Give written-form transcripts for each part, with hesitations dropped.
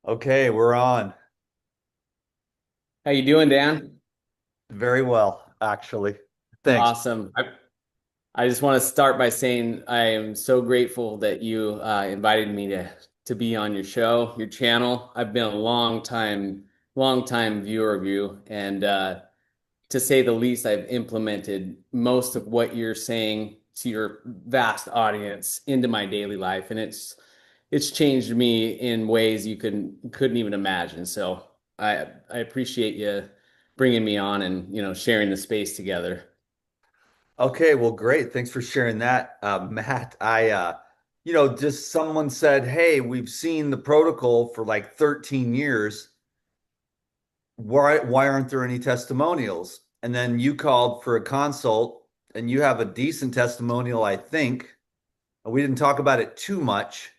Okay, we're on. How you doing, Dan? Very well, actually. Thanks. Awesome. I just want to start by saying I am so grateful that you invited me to be on your show, your channel. I've been a long time viewer of you, and to say the least, I've implemented most of what you're saying to your vast audience into my daily life, and it's changed me in ways you couldn't even imagine. So I appreciate you bringing me on and sharing the space together. Okay, well, great. Thanks for sharing that, Matt. Just someone said, "Hey, we've seen the protocol for like 13 years. Why aren't there any testimonials?" And then you called for a consult, and you have a decent testimonial, I think. We didn't talk about it too much,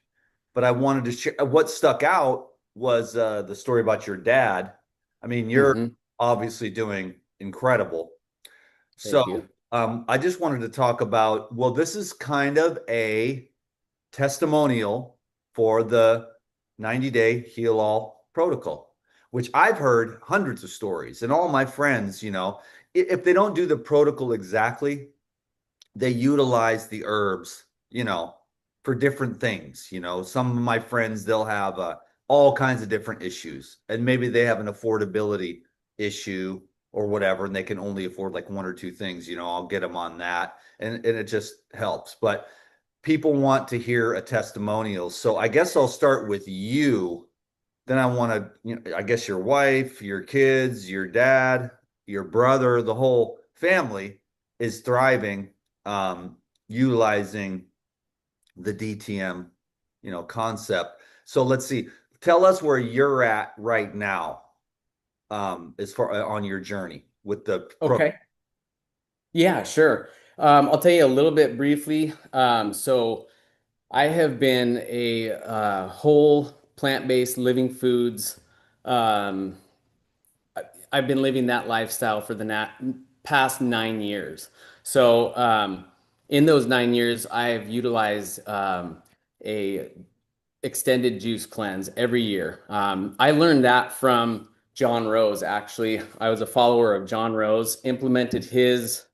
but I wanted to share. What stuck out was the story about your dad. I mean, you're Hmm. obviously doing incredible. So, Thank you. I just wanted to talk about, well, this is kind of a testimonial for the 90-day heal all protocol, which I've heard hundreds of stories, and all my friends, if they don't do the protocol exactly, they utilize the herbs, for different things. Some of my friends, they'll have all kinds of different issues, and maybe they have an affordability issue or whatever, and they can only afford like one or two things. I'll get them on that, and it just helps. But people want to hear a testimonial, so I guess I'll start with you. Then I want to, I guess your wife, your kids, your dad, your brother, the whole family is thriving, utilizing the DTM, concept. So let's see. Tell us where you're at right now, as far on your journey with the pro. Okay. Yeah, sure. I'll tell you a little bit briefly. So I have been a whole plant-based living foods. Um, I've been living that lifestyle for the past 9 years. So in those 9 years, I've utilized a extended juice cleanse every year. I learned that from John Rose, actually. I was a follower of John Rose, implemented his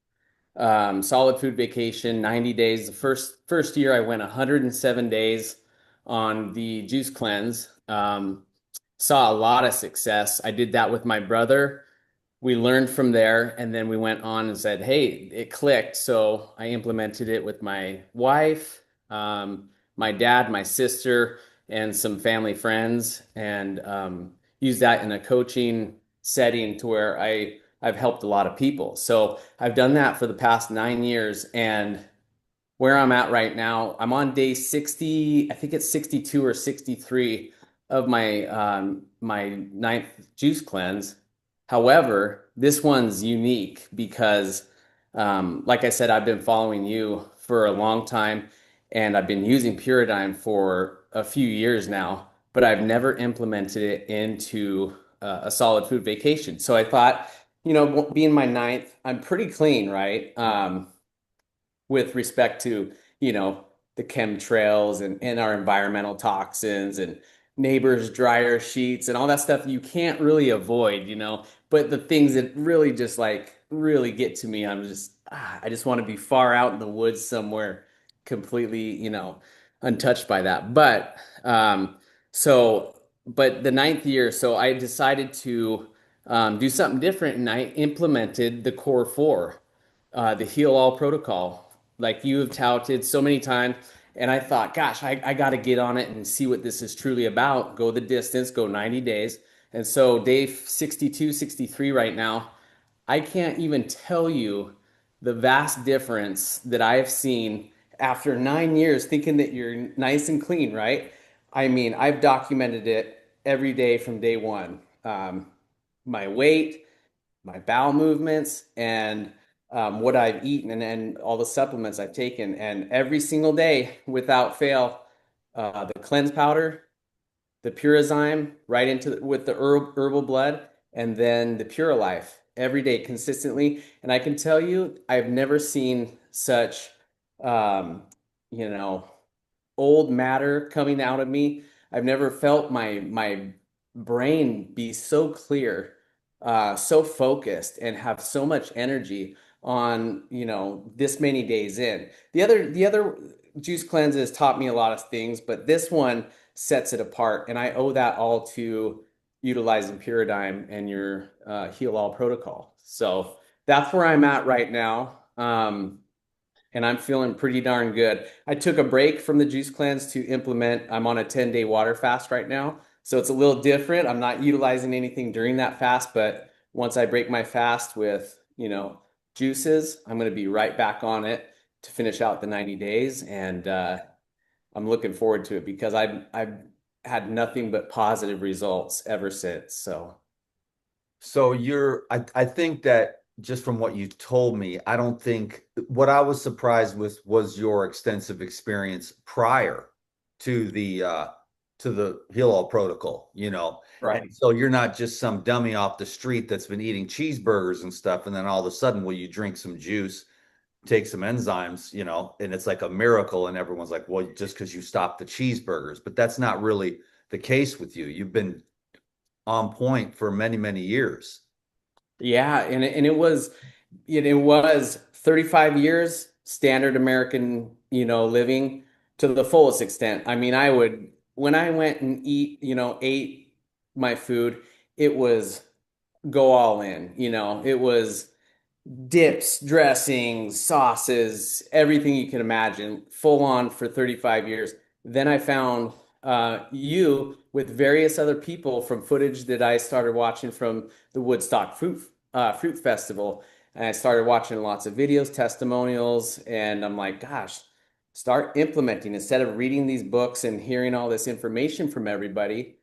solid food vacation, 90 days. The first year I went 107 days on the juice cleanse. Saw a lot of success. I did that with my brother. We learned from there, and then we went on and said, "Hey, it clicked." So I implemented it with my wife, my dad, my sister, and some family friends, and used that in a coaching setting to where I've helped a lot of people. So I've done that for the past 9 years, and where I'm at right now, I'm on day 60. I think it's 62 or 63 of my ninth juice cleanse. However, this one's unique because, like I said, I've been following you for a long time, and I've been using Puridyne for a few years now, but I've never implemented it into a solid food vacation. So I thought, being my ninth, I'm pretty clean, right? With respect to, you know, the chemtrails and our environmental toxins and neighbors' dryer sheets and all that stuff you can't really avoid. But the things that really just like really get to me, I just want to be far out in the woods somewhere, completely, untouched by that. So, but the ninth year, so I decided to do something different and I implemented the core four, the heal all protocol, like you have touted so many times. And I thought, gosh, I got to get on it and see what this is truly about. Go the distance, go 90 days. And so, day 62, 63 right now, I can't even tell you the vast difference that I have seen after 9 years thinking that you're nice and clean, right? I mean, I've documented it every day from day one. My weight, my bowel movements, and what I've eaten and all the supplements I've taken. And every single day, without fail, the cleanse powder, the Purazyme, right with the herbal blood, and then the Pure Life every day consistently. And I can tell you, I've never seen such, um, you know, old matter coming out of me. I've never felt my brain be so clear, so focused, and have so much energy on, this many days in. The other juice cleanses taught me a lot of things, but this one sets it apart, and I owe that all to utilizing Pyridime and your Heal All protocol. So that's where I'm at right now. And I'm feeling pretty darn good. I took a break from the juice cleanse to implement. I'm on a 10-day water fast right now. So it's a little different. I'm not utilizing anything during that fast, but once I break my fast with, juices, I'm going to be right back on it to finish out the 90 days. And I'm looking forward to it because I've had nothing but positive results ever since. So So I think that just from what you told me, I don't think what I was surprised with was your extensive experience prior to the Heal All protocol, you know. And right. so you're not just some dummy off the street that's been eating cheeseburgers and stuff, and then all of a sudden, will you drink some juice, take some enzymes, you know, and it's like a miracle, and everyone's like, well, just because you stopped the cheeseburgers, but that's not really the case with you. You've been on point for many, many years. Yeah, and it was 35 years standard American, living to the fullest extent. I mean, I would when I went and ate my food, it was go all in, it was dips, dressings, sauces, everything you can imagine, full on for 35 years. Then I found you with various other people from footage that I started watching from the Woodstock Fruit Festival. And I started watching lots of videos, testimonials, and I'm like, gosh, start implementing instead of reading these books and hearing all this information from everybody.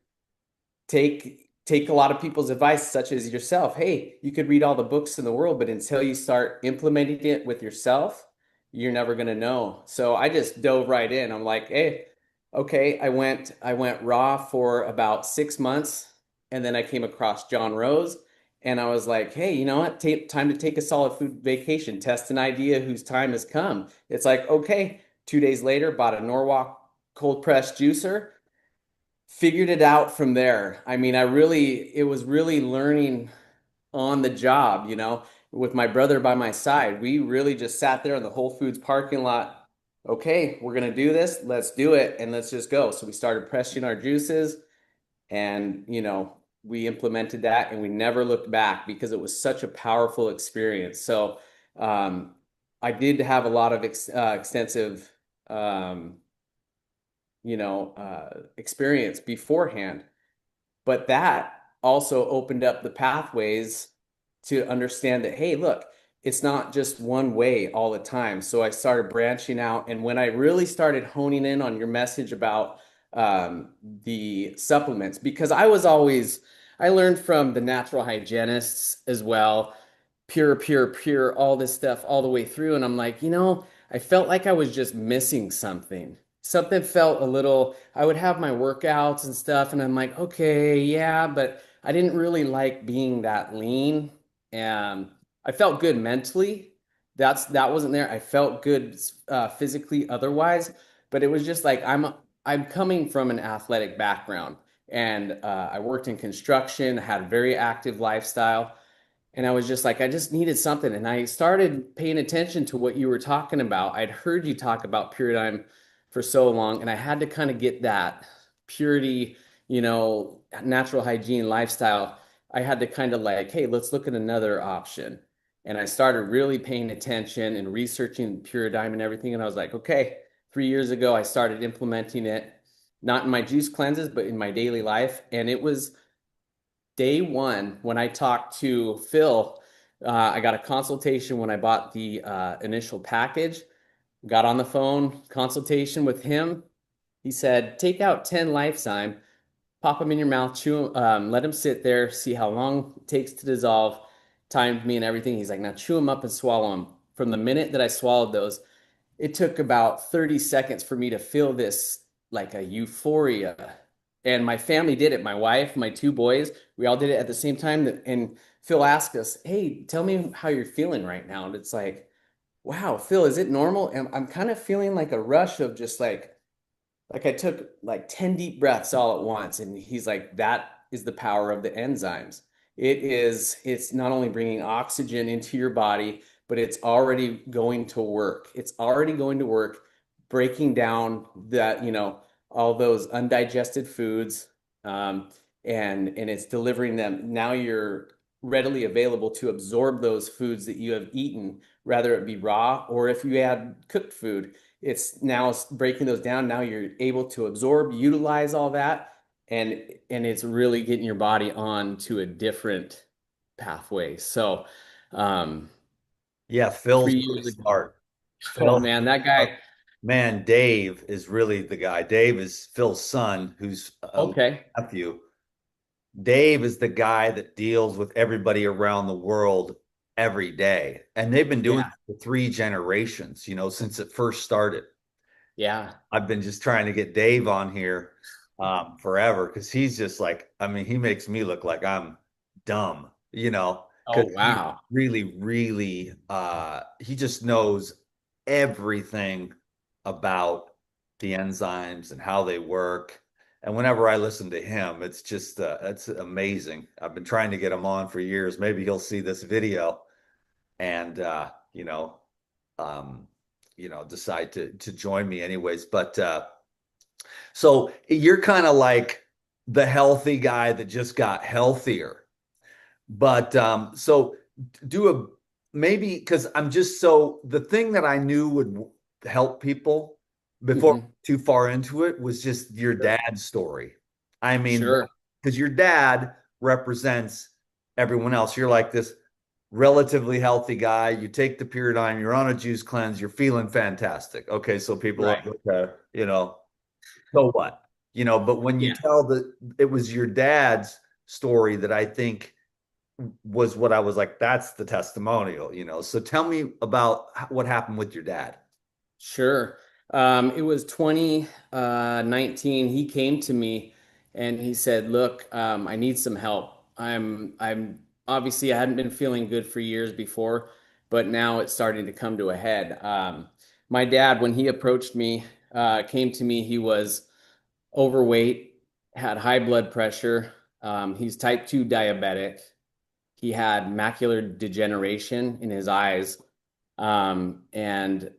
Take a lot of people's advice, such as yourself. Hey, you could read all the books in the world, but until you start implementing it with yourself, you're never going to know. So I just dove right in. I'm like, hey, okay. I went raw for about 6 months, and then I came across John Rose, and I was like, hey, you know what? Time to take a solid food vacation, test an idea whose time has come. It's like, okay. 2 days later, bought a Norwalk cold press juicer, figured it out from there. I mean, it was really learning on the job, with my brother by my side. We really just sat there in the Whole Foods parking lot. Okay, we're going to do this. Let's do it and let's just go. So we started pressing our juices and, we implemented that and we never looked back because it was such a powerful experience. So, I did have a lot of extensive, um, experience beforehand, but that also opened up the pathways to understand that, hey, look, it's not just one way all the time. So I started branching out. And when I really started honing in on your message about the supplements, because I learned from the natural hygienists as well, pure, pure, pure, all this stuff all the way through. And I'm like, I felt like I was just missing something. Something felt a little, I would have my workouts and stuff, and I'm like, okay, yeah, but I didn't really like being that lean. And I felt good mentally. That wasn't there. I felt good physically otherwise, but it was just like I'm coming from an athletic background, and I worked in construction, had a very active lifestyle. And I was just like, I just needed something. And I started paying attention to what you were talking about. I'd heard you talk about Puridyme for so long, and I had to kind of get that purity, natural hygiene lifestyle. I had to kind of like, hey, let's look at another option. And I started really paying attention and researching Puridyme and everything. And I was like, okay, 3 years ago, I started implementing it, not in my juice cleanses, but in my daily life. And it was day one when I talked to Phil. I got a consultation when I bought the initial package, got on the phone consultation with him. He said, take out 10 Lifetime, pop them in your mouth, chew 'em, let them sit there, see how long it takes to dissolve, timed me and everything. He's like, now chew them up and swallow them. From the minute that I swallowed those, it took about 30 seconds for me to feel this like a euphoria. And my family did it. My wife, my two boys, we all did it at the same time. And Phil asked us, hey, tell me how you're feeling right now. And it's like, wow, Phil, is it normal? And I'm kind of feeling like a rush of just like I took like 10 deep breaths all at once. And he's like, is the power of the enzymes. It's not only bringing oxygen into your body, but it's already going to work. It's already going to work, breaking down that, all those undigested foods, and it's delivering them. Now you're readily available to absorb those foods that you have eaten, whether it be raw or if you had cooked food. It's now breaking those down. Now you're able to absorb, utilize all that, and it's really getting your body on to a different pathway. So, um, Yeah, Phil's three really years ago, smart. oh Phil, man, that guy. man, Dave is really the guy. Dave is Phil's son, who's a Okay, nephew. Dave is the guy that deals with everybody around the world every day. And they've been doing yeah, it for 3 generations, since it first started. yeah. I've been just trying to get Dave on here forever because he's just like, I mean, he makes me look like I'm dumb, Oh because he wow. really, he just knows everything about the enzymes and how they work. And whenever I listen to him, it's amazing. I've been trying to get him on for years. Maybe he'll see this video and um, decide to join me anyways. But so you're kind of like the healthy guy that just got healthier. But so do a maybe because I'm just so the thing that I knew would help people before Hmm. too far into it was just your Sure. dad's story. I mean, Sure. because your dad represents everyone else. You're like this relatively healthy guy. You take the Pyridine, you're on a juice cleanse, you're feeling fantastic. Okay, so people are Right. like, okay, so what? But when you Yeah. tell it was your dad's story that I think was what I was like, that's the testimonial. So tell me about what happened with your dad. Sure. It was 2019. He came to me and he said, "Look, I need some help. I'm obviously I hadn't been feeling good for years before, but now it's starting to come to a head." My dad, when he approached me, came to me. He was overweight, had high blood pressure. He's type 2 diabetic. He had macular degeneration in his eyes. And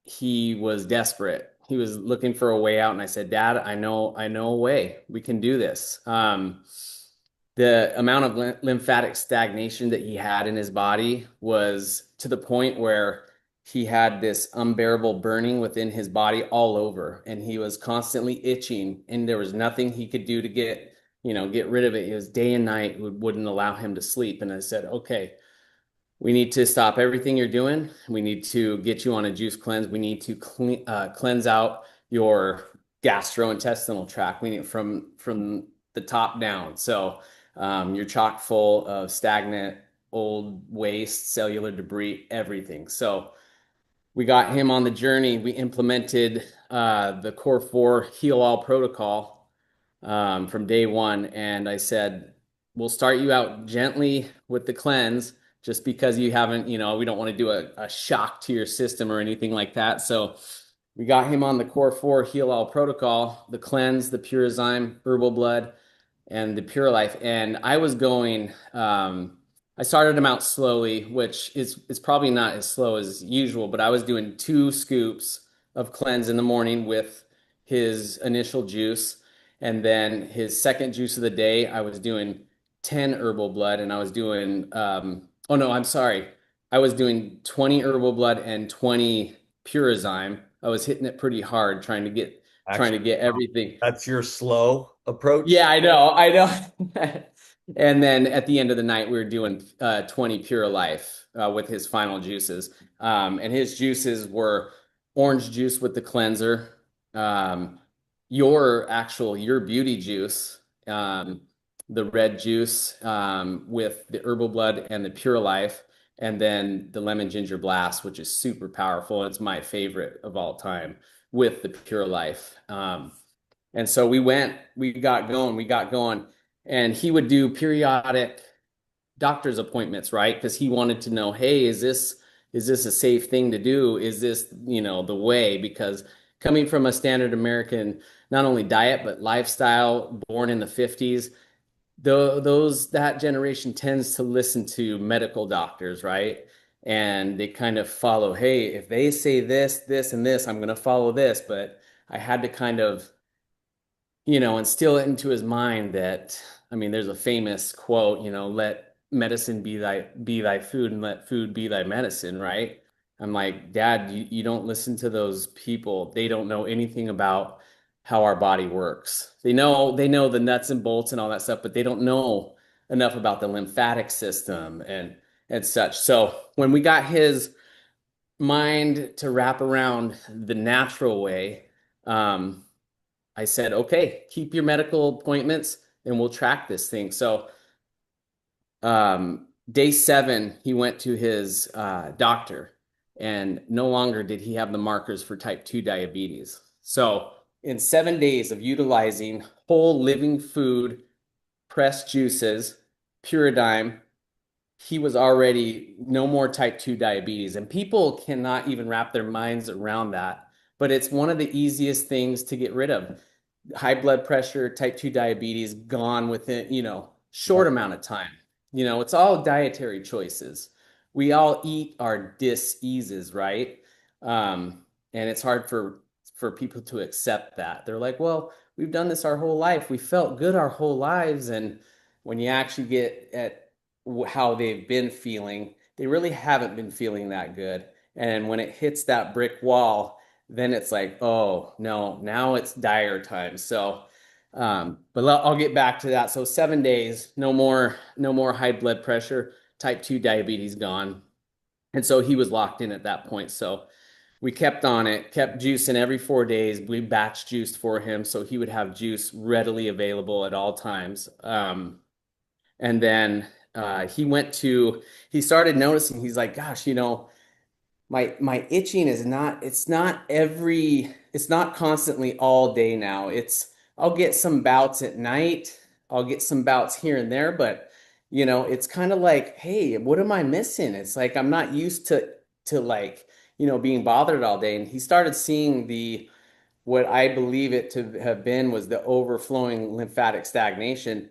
he was desperate. He was looking for a way out, and I said, "Dad, I know a way. We can do this." The amount of lymphatic stagnation that he had in his body was to the point where he had this unbearable burning within his body all over, and he was constantly itching, and there was nothing he could do to get rid of it. It was day and night wouldn't allow him to sleep. And I said, "Okay, we need to stop everything you're doing. We need to get you on a juice cleanse. We need to cleanse out your gastrointestinal tract. We need from the top down. So you're chock full of stagnant, old waste, cellular debris, everything." So we got him on the journey. We implemented the Core 4 Heal All protocol from day one. And I said, "We'll start you out gently with the cleanse just because you haven't, we don't want to do a shock to your system or anything like that." So we got him on the Core 4 Heal All protocol, the cleanse, the Purizyme, herbal blood, and the Pure Life. And I started him out slowly, which is probably not as slow as usual, but I was doing 2 scoops of cleanse in the morning with his initial juice. And then his second juice of the day, I was doing 10 herbal blood, and I was doing, oh no, I'm sorry. I was doing 20 herbal blood and 20 Purizyme. I was hitting it pretty hard, trying Actually, to get everything. that's your slow approach. Yeah, I know. And then at the end of the night, we were doing 20 Pure Life with his final juices. And his juices were orange juice with the cleanser, um, your beauty juice, the red juice with the herbal blood and the Pure Life, and then the lemon ginger blast, which is super powerful. It's my favorite of all time with the Pure Life. And so we got going, and he would do periodic doctor's appointments, right? Because he wanted to know, hey, is this a safe thing to do? Is this, the way? Because coming from a standard American, not only diet, but lifestyle, born in the 50s, that generation tends to listen to medical doctors, right? And they kind of follow, hey, if they say this, this, and this, I'm going to follow this. But I had to kind of, instill it into his mind that, I mean, there's a famous quote, let medicine be thy food and let food be thy medicine, right? I'm like, Dad, you don't listen to those people. They don't know anything about how our body works. They know the nuts and bolts and all that stuff, but they don't know enough about the lymphatic system and such. So when we got his mind to wrap around the natural way, um, I said, okay, keep your medical appointments and we'll track this thing. So, day 7, he went to his doctor, and no longer did he have the markers for type 2 diabetes. So, in 7 days of utilizing whole living food, pressed juices, Puridyme, he was already no more type 2 diabetes. And people cannot even wrap their minds around that. But it's one of the easiest things to get rid of. High blood pressure, type 2 diabetes gone within, short Yep. amount of time. It's all dietary choices. We all eat our dis-eases, right? And it's hard for people to accept that. They're like, well, we've done this our whole life. We felt good our whole lives. And when you actually get at how they've been feeling, they really haven't been feeling that good. And when it hits that brick wall, then it's like, oh no, now it's dire time. So, but I'll get back to that. So 7 days, no more high blood pressure, type 2 diabetes gone. And so he was locked in at that point. So we kept on it, kept juicing every 4 days. We batch juiced for him so he would have juice readily available at all times. And then he started noticing, he's like, gosh, my itching is not, it's not constantly all day now. I'll get some bouts at night. I'll get some bouts here and there, but it's kind of like, hey, what am I missing? It's like I'm not used to like, being bothered all day. And he started seeing what I believe it to have been was the overflowing lymphatic stagnation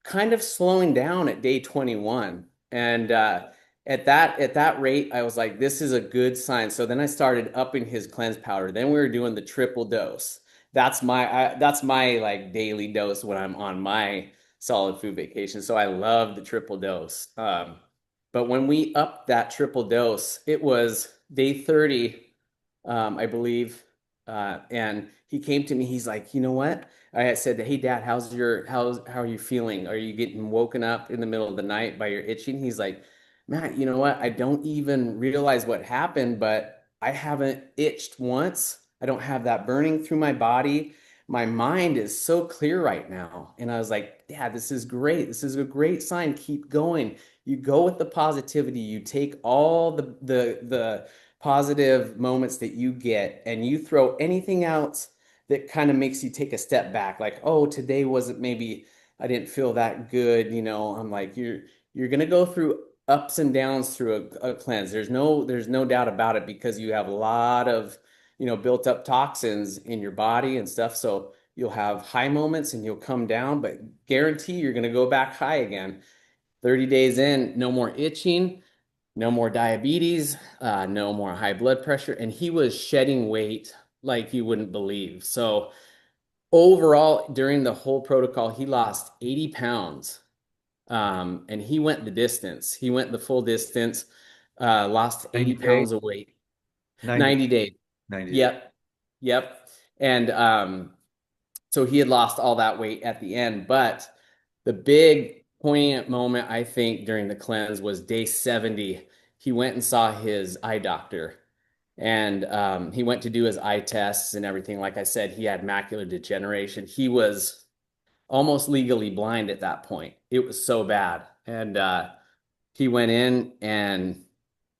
kind of slowing down at day 21. And at that rate, I was like, this is a good sign. So then I started upping his cleanse powder. Then we were doing the triple dose. That's my like daily dose when I'm on my solid food vacation. So I love the triple dose. But when we upped that triple dose, it was day 30, I believe. And he came to me. He's like, you know what? I had said, "Hey, Dad, how are you feeling? Are you getting woken up in the middle of the night by your itching?" He's like, "Matt, you know what? I don't even realize what happened, but I haven't itched once. I don't have that burning through my body. My mind is so clear right now." And I was like, "Dad, this is great. This is a great sign. Keep going. You go with the positivity. You take all the positive moments that you get, and you throw anything else that kind of makes you take a step back. Like, oh, today wasn't maybe I didn't feel that good. I'm like, you're gonna go through ups and downs through a cleanse. There's no doubt about it because you have a lot of built up toxins in your body and stuff. So you'll have high moments and you'll come down, but guarantee you're gonna go back high again. 30 days in, no more itching, no more diabetes, no more high blood pressure, and he was shedding weight like you wouldn't believe. So overall, during the whole protocol, he lost 80 pounds, and he went the distance. He went the full distance, lost 80 90 days, pounds of weight, 90, 90 days. 90 days. Yep, yep. And so he had lost all that weight at the end, but the big poignant moment, I think, during the cleanse was day 70. He went and saw his eye doctor, and he went to do his eye tests and everything. Like I said, he had macular degeneration. He was almost legally blind at that point. It was so bad. And he went in, and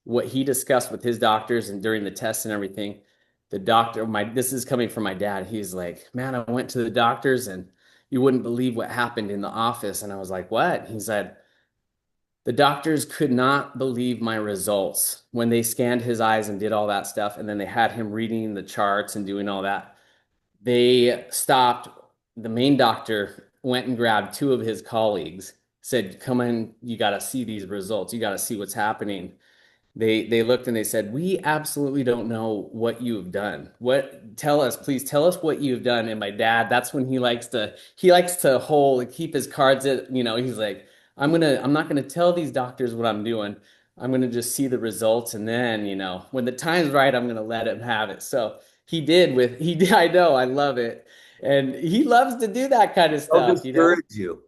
what he discussed with his doctors and during the tests and everything, the doctor, this is coming from my dad. He's like, man, I went to the doctors and you wouldn't believe what happened in the office. And I was like, what? He said, the doctors could not believe my results when they scanned his eyes and did all that stuff. And then they had him reading the charts and doing all that. They stopped. The main doctor went and grabbed two of his colleagues, said, "Come in, you got to see these results. You got to see what's happening." They looked and they said, "We absolutely don't know what you've done. What tell us, please tell us what you've done." And my dad, that's when he likes to hold keep his cards at, he's like, I'm not gonna tell these doctors what I'm doing. I'm gonna just see the results and then, when the time's right, I'm gonna let him have it. So he did, I know, I love it. And he loves to do that kind of They'll stuff. discourage you.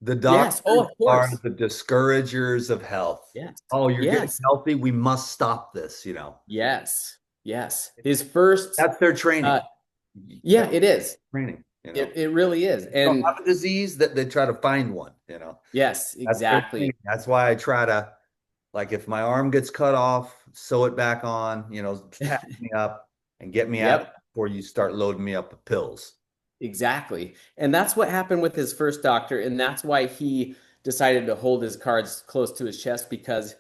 The Yes. Oh, doctors of are course. the discouragers of health. Yes. Oh, you're getting Yes. healthy. We must stop this, you know. Yes. Yes. His first That's their training. uh yeah, That's it is. training, you know. It really is. They don't And have a disease that they try to find one, you know. yes, That's their exactly. training. That's why I try to, like, if my arm gets cut off, sew it back on, you know, patch me up and get me out Yep. before you start loading me up with pills. Exactly. And that's what happened with his first doctor. And that's why he decided to hold his cards close to his chest because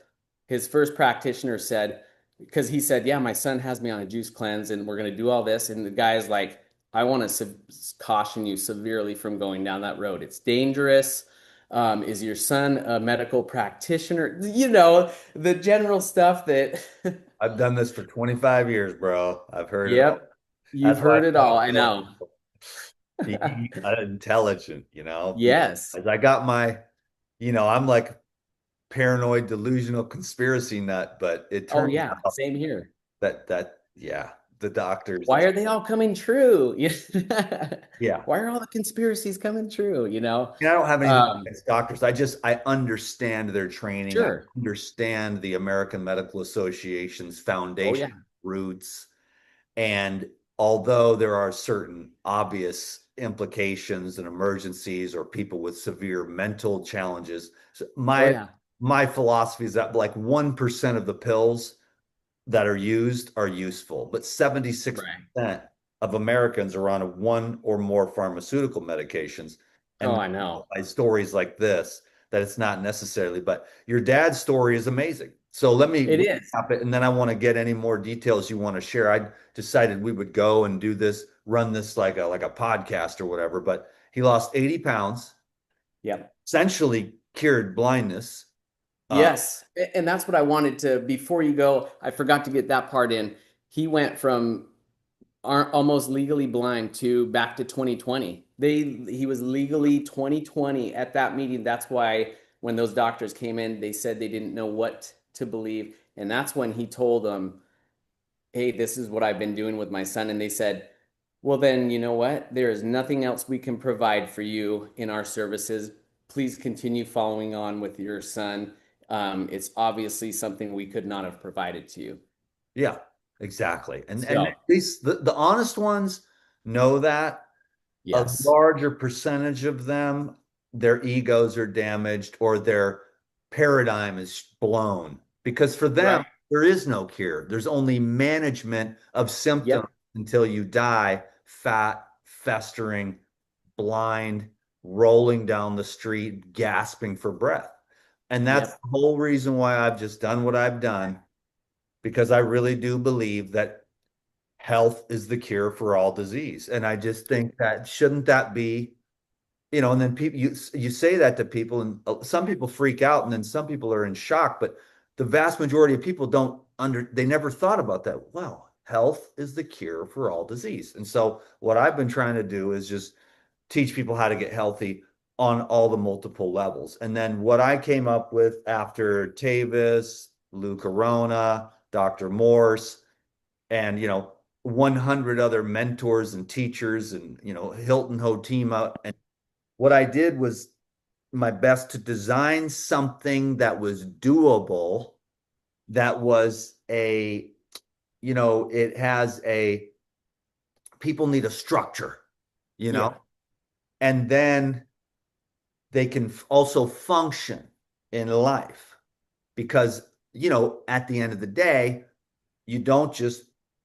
his first practitioner said, because he said, "Yeah, my son has me on a juice cleanse and we're going to do all this." And the guy's like, "I want to caution you severely from going down that road. It's dangerous. Is your son a medical practitioner?" The general stuff that, I've done this for 25 years, bro. I've heard it all. yep, you've That's why I heard it all. tell I know. people be intelligent, you know. Yes. As I got my, I'm like paranoid, delusional conspiracy nut, but it Oh, turns yeah. out Same here. yeah, the doctors, Why are they all coming true? yeah. Why are all the conspiracies coming true? I don't have anything Um, against doctors. I understand their training. I sure. understand the American Medical Association's Oh, foundation yeah. roots. And although there are certain obvious implications and emergencies or people with severe mental challenges, so Oh, my yeah. my philosophy is that like 1% of the pills that are used are useful, but Right. 76% of Americans are on one or more pharmaceutical medications. Oh, And I know. by stories like this, that it's not necessarily, but your dad's story is amazing. So let me It is. recap it, and then I want to get any more details you want to share. I decided we would go and do this, run this like a podcast or whatever. But he lost 80 pounds, Yep. essentially cured blindness. Uh, Yes. And that's what I wanted to, before you go, I forgot to get that part in. He went from almost legally blind to back to 2020. He was legally 2020 at that meeting. That's why when those doctors came in, they said they didn't know what to believe. And that's when he told them, "Hey, this is what I've been doing with my son." And they said, "Well, then, you know what? There is nothing else we can provide for you in our services. Please continue following on with your son. It's obviously something we could not have provided to you." yeah, exactly. And at So, least the honest ones know that. A yes. larger percentage of them, their egos are damaged or their paradigm is blown because for them, Right. there is no cure. There's only management of symptoms Yep. until you die, fat, festering, blind, rolling down the street, gasping for breath. And that's Yep. the whole reason why I've just done what I've done because I really do believe that health is the cure for all disease. And I just think that shouldn't that be, and then people you say that to people and some people freak out and then some people are in shock, but the vast majority of people don't they never thought about that. Wow, health is the cure for all disease. And so what I've been trying to do is just teach people how to get healthy on all the multiple levels. And then what I came up with after Tavis, Lou Corona, Dr. Morse, and 100 other mentors and teachers and Hilton Hotima. And what I did was my best to design something that was doable, that was it has a people need a structure, you know, Yeah. and then they can also function in life because at the end of the day you don't just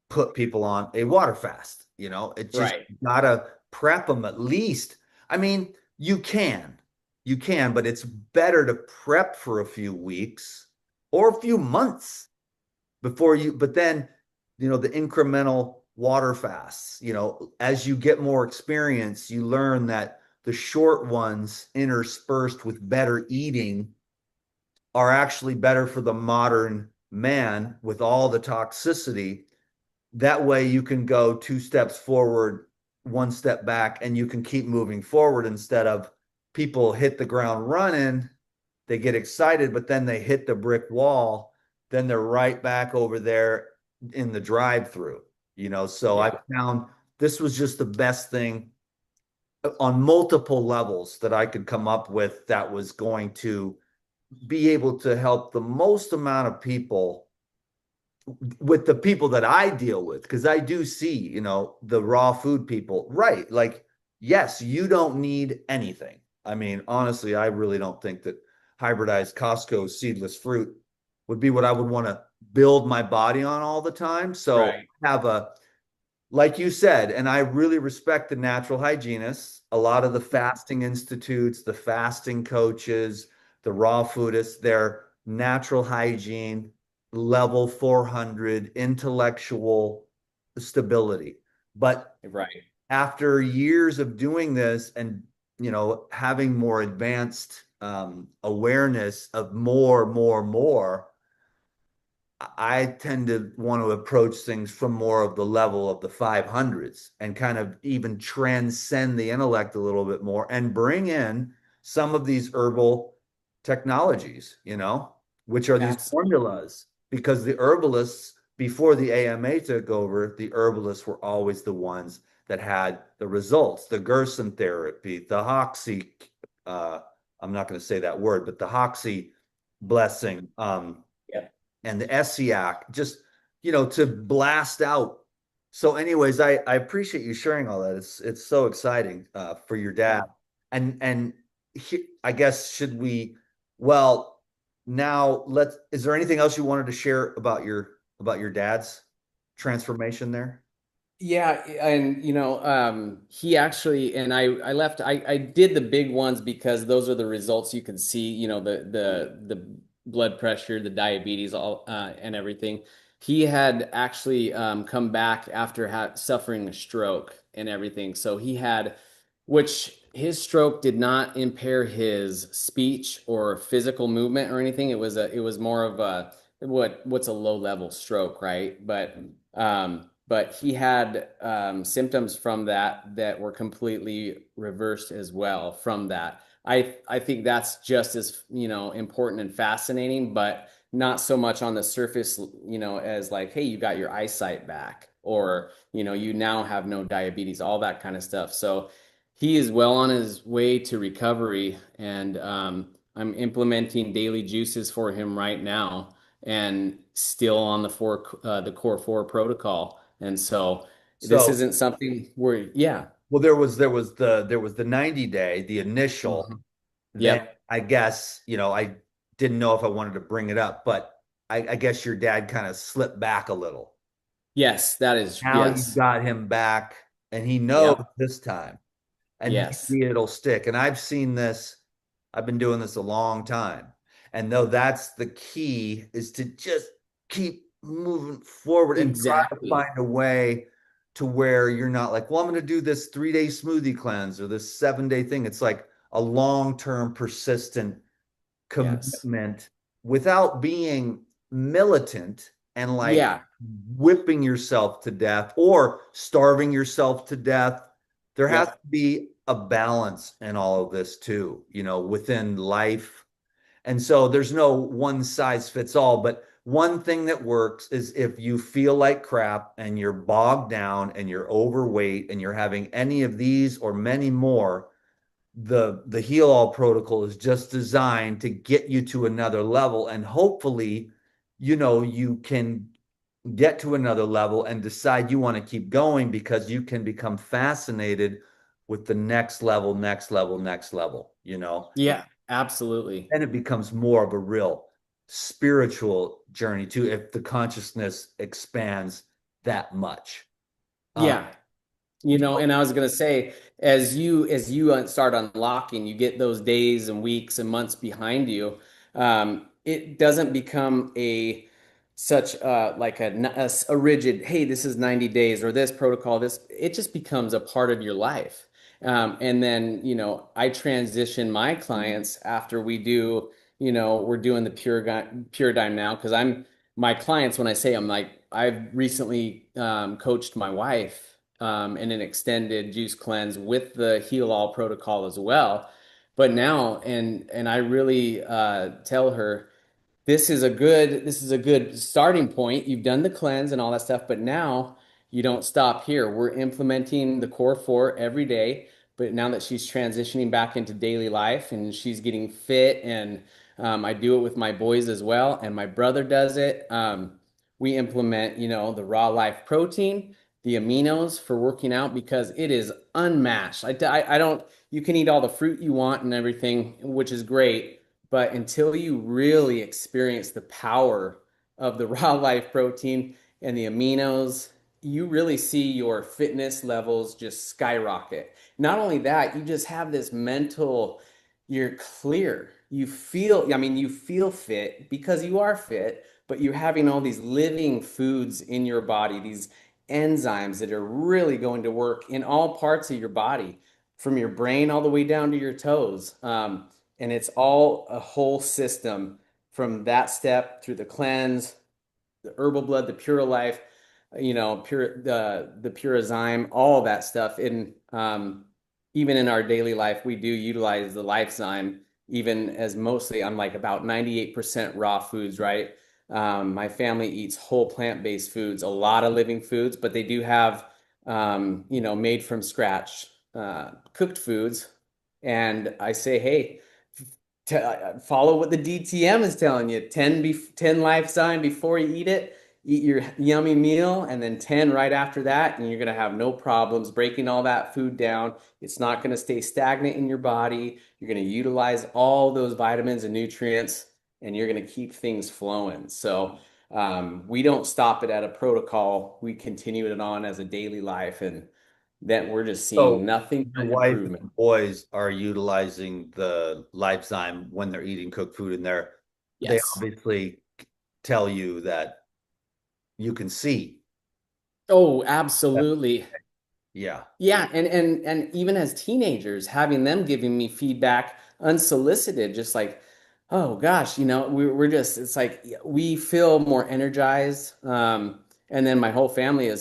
put people on a water fast. It just Right. gotta prep them at least. I mean, you can, but it's better to prep for a few weeks or a few months but then, the incremental water fasts, as you get more experience, you learn that the short ones interspersed with better eating are actually better for the modern man with all the toxicity. That way you can go two steps forward, one step back, and you can keep moving forward instead of people hit the ground running, they get excited, but then they hit the brick wall, then they're right back over there in the drive-through, So I Yeah, found this was just the best thing on multiple levels that I could come up with that was going to be able to help the most amount of people with the people that I deal with, because I do see, the raw food people, right? Like, yes, you don't need anything. I mean, honestly, I really don't think that hybridized Costco seedless fruit would be what I would want to build my body on all the time. So right. have a like you said, and I really respect the natural hygienists, a lot of the fasting institutes, the fasting coaches, the raw foodists, they're natural hygiene, level 400, intellectual stability. But Right. after years of doing this and, having more advanced awareness of more, I tend to want to approach things from more of the level of the 500s and kind of even transcend the intellect a little bit more and bring in some of these herbal technologies, which are these Absolutely. formulas. Because the herbalists, before the AMA took over, the herbalists were always the ones that had the results, the Gerson therapy, the Hoxie, uh, I'm not going to say that word, but the Hoxie blessing. Yeah. And the SEAC, just to blast out. So, anyways, I appreciate you sharing all that. It's so exciting for your dad. Yeah. And I guess should we? Well, now let's. Is there anything else you wanted to share about your dad's transformation there? Yeah, and he actually and I left I did the big ones because those are the results you can see, the blood pressure, the diabetes, all and everything. He had actually come back after suffering a stroke and everything. So he had, which his stroke did not impair his speech or physical movement or anything. It was more of a what's a low level stroke, right? But he had symptoms from that were completely reversed as well from that. I think that's just as, important and fascinating, but not so much on the surface, as like, hey, you got your eyesight back, or, you now have no diabetes, all that kind of stuff. So he is well on his way to recovery, and I'm implementing daily juices for him right now, and still on the core four protocol. And so this So, isn't something where, yeah. well, there was the 90 day, the initial. Mhm. Then Yep. I guess, I didn't know if I wanted to bring it up, but I guess your dad kind of slipped back a little. Yes, that is, Now you yes. got him back, and he knows Yep. this time, and Yes. maybe it'll stick. And I've seen this, I've been doing this a long time. And though that's the key is to just keep moving forward and try to Exactly. find a way to where you're not like, well, I'm going to do this 3 day smoothie cleanse or this 7 day thing. It's like a long-term, persistent Yes. commitment without being militant and like Yeah. whipping yourself to death or starving yourself to death. There has Yep. to be a balance in all of this too, within life. And so there's no one size fits all, but one thing that works is if you feel like crap and you're bogged down and you're overweight and you're having any of these or many more, the heal all protocol is just designed to get you to another level, and hopefully you can get to another level and decide you want to keep going because you can become fascinated with the next level. Yeah. Absolutely. Then it becomes more of a real spiritual journey too if the consciousness expands that much. uh, Yeah. And I was gonna say, as you start unlocking, you get those days and weeks and months behind you. It doesn't become such like a rigid, hey, this is 90 days or this protocol. This, it just becomes a part of your life. And then, I transition my clients after we do, we're doing the Pure Dime now because my clients, when I say I'm like, I've recently coached my wife in an extended juice cleanse with the Heal All protocol as well. But now, and I really tell her, this is a good starting point. You've done the cleanse and all that stuff, but now you don't stop here. We're implementing the core four every day. But now that she's transitioning back into daily life and she's getting fit, and I do it with my boys as well, and my brother does it. We implement, the raw life protein, the aminos for working out because it is unmatched. I don't. You can eat all the fruit you want and everything, which is great, but until you really experience the power of the raw life protein and the aminos, you really see your fitness levels just skyrocket. Not only that, you just have this mental, you're clear. You feel fit because you are fit, but you're having all these living foods in your body, these enzymes that are really going to work in all parts of your body, from your brain all the way down to your toes. And it's all a whole system from that step through the cleanse, the herbal blood, the pure life, pure the Purazyme, all that stuff. And even in our daily life, we do utilize the Lifezyme, even as mostly I'm like about 98% raw foods, right? My family eats whole plant-based foods, a lot of living foods, but they do have made from scratch cooked foods. And I say, hey, follow what the DTM is telling you. 10 Lifezyme before you eat it. Eat your yummy meal, and then 10 right after that, and you're going to have no problems breaking all that food down. It's not going to stay stagnant in your body. You're going to utilize all those vitamins and nutrients, and you're going to keep things flowing. So we don't stop it at a protocol. We continue it on as a daily life, and then we're just seeing So nothing your but wife and improvement. the boys are utilizing the Lifezyme when they're eating cooked food, and they Yes. obviously tell you that you can see. Oh, that- absolutely. Yeah. Yeah, and even as teenagers, having them giving me feedback unsolicited, just like, oh gosh, we're just, it's like we feel more energized. And then my whole family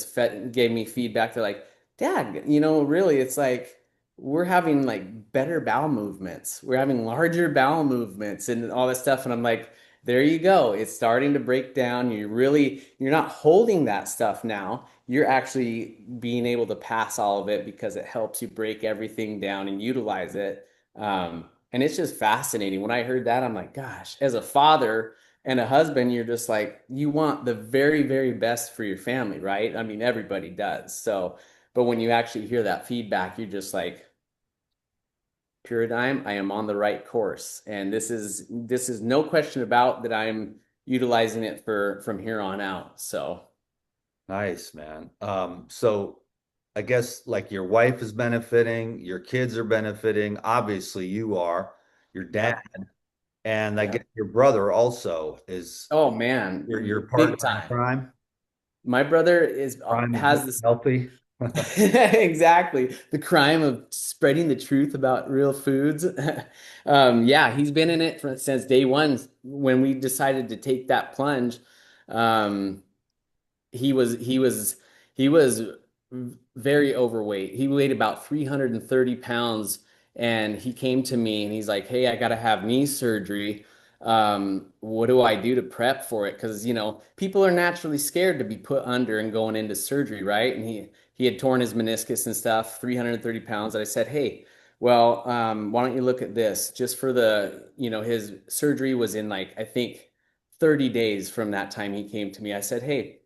gave me feedback. They're like, Dad, really, it's like we're having like better bowel movements. We're having larger bowel movements and all that stuff. And I'm like, there you go. It's starting to break down. You're not holding that stuff now. You're actually being able to pass all of it because it helps you break everything down and utilize it. And it's just fascinating. When I heard that, I'm like, gosh, as a father and a husband, you're just like, you want the very, very best for your family, right? I mean, everybody does. So, but when you actually hear that feedback, you're just like, Paradigm, I am on the right course. And this is no question about that I'm utilizing it for from here on out. So, Nice, man. So I guess like your wife is benefiting, your kids are benefiting, obviously you are, your dad, yep, and I guess yep. your brother also is Oh man, your big partner in time. crime. My brother is Crime of has being this healthy. exactly the crime of spreading the truth about real foods. Yeah, he's been in it since day one when we decided to take that plunge. Um, he was very overweight. He weighed about 330 pounds, and he came to me and he's like, "Hey, I got to have knee surgery. What do I do to prep for it? Because people are naturally scared to be put under and going into surgery, right?" And he had torn his meniscus and stuff, 330 pounds. And I said, "Hey, well, why don't you look at this? Just for his surgery was in like I think 30 days from that time he came to me. I said, "Hey."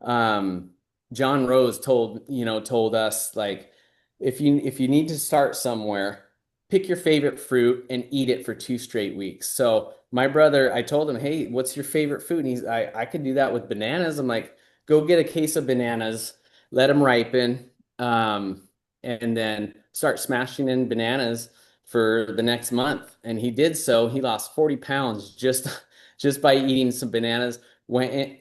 um, John Rose told us like if you need to start somewhere, pick your favorite fruit and eat it for 2 straight weeks. So my brother, I told him, hey, what's your favorite food? And I could do that with bananas. I'm like, go get a case of bananas, let them ripen, and then start smashing in bananas for the next month. And he did so. He lost 40 pounds just by eating some bananas when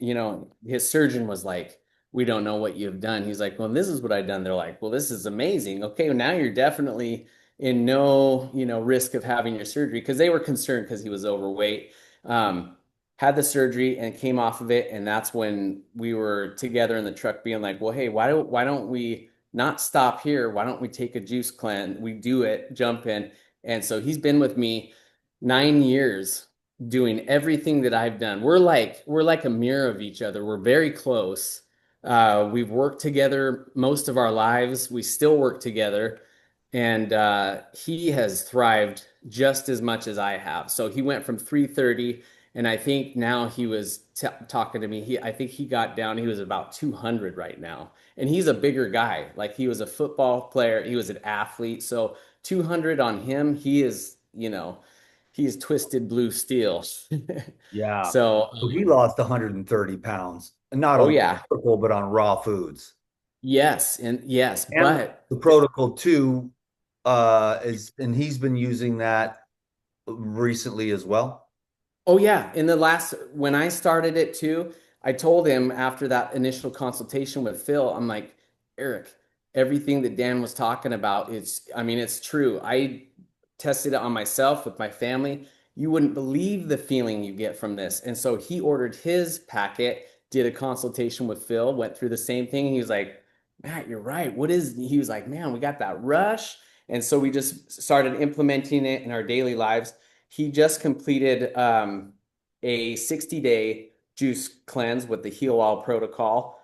his surgeon was like, we don't know what you've done. He's like, well, this is what I've done. They're like, well, this is amazing. Okay, well, now you're definitely in no, risk of having your surgery because they were concerned because he was overweight. Um, had the surgery and came off of it, and that's when we were together in the truck, being like, well, hey, why don't we not stop here? Why don't we take a juice cleanse? We do it, jump in, and so he's been with me 9 years doing everything that I've done. We're like a mirror of each other. We're very close. We've worked together most of our lives. We still work together, and he has thrived just as much as I have. So he went from 330, and I think now he was t talking to me. I think he got down. He was about 200 right now, and he's a bigger guy. Like he was a football player. He was an athlete. So 200 on him, he's twisted blue steel. Yeah. So, So he lost 130 pounds, and not oh on yeah, protocol, but on raw foods. yes, and yes, And but the protocol too is, and he's been using that recently as well. oh yeah, when I started it too, I told him after that initial consultation with Phil, I'm like, Eric, everything that Dan was talking about, I mean, it's true. I tested it on myself with my family. You wouldn't believe the feeling you get from this. And so he ordered his packet, did a consultation with Phil, went through the same thing. He was like, Matt, you're right. He was like, man, we got that rush. And so we just started implementing it in our daily lives. He just completed a 60-day juice cleanse with the Heal All protocol.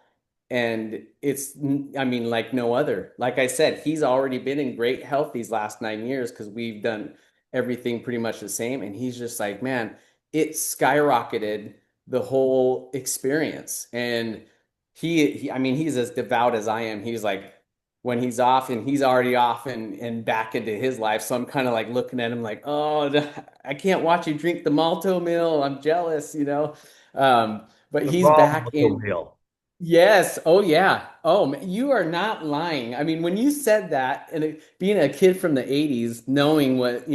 And I mean, like no other. Like I said, he's already been in great health these last 9 years because we've done everything pretty much the same. And he's just like, man, it skyrocketed the whole experience. And I mean, he's as devout as I am. He's like, when he's off and he's already off and back into his life. So I'm kind of like looking at him like, oh, I can't watch you drink the malto meal. I'm jealous. But The he's raw back muscle in. meal. Yes. Oh, yeah. Oh, man, you are not lying. I mean, when you said that, and being a kid from the 80s, knowing what,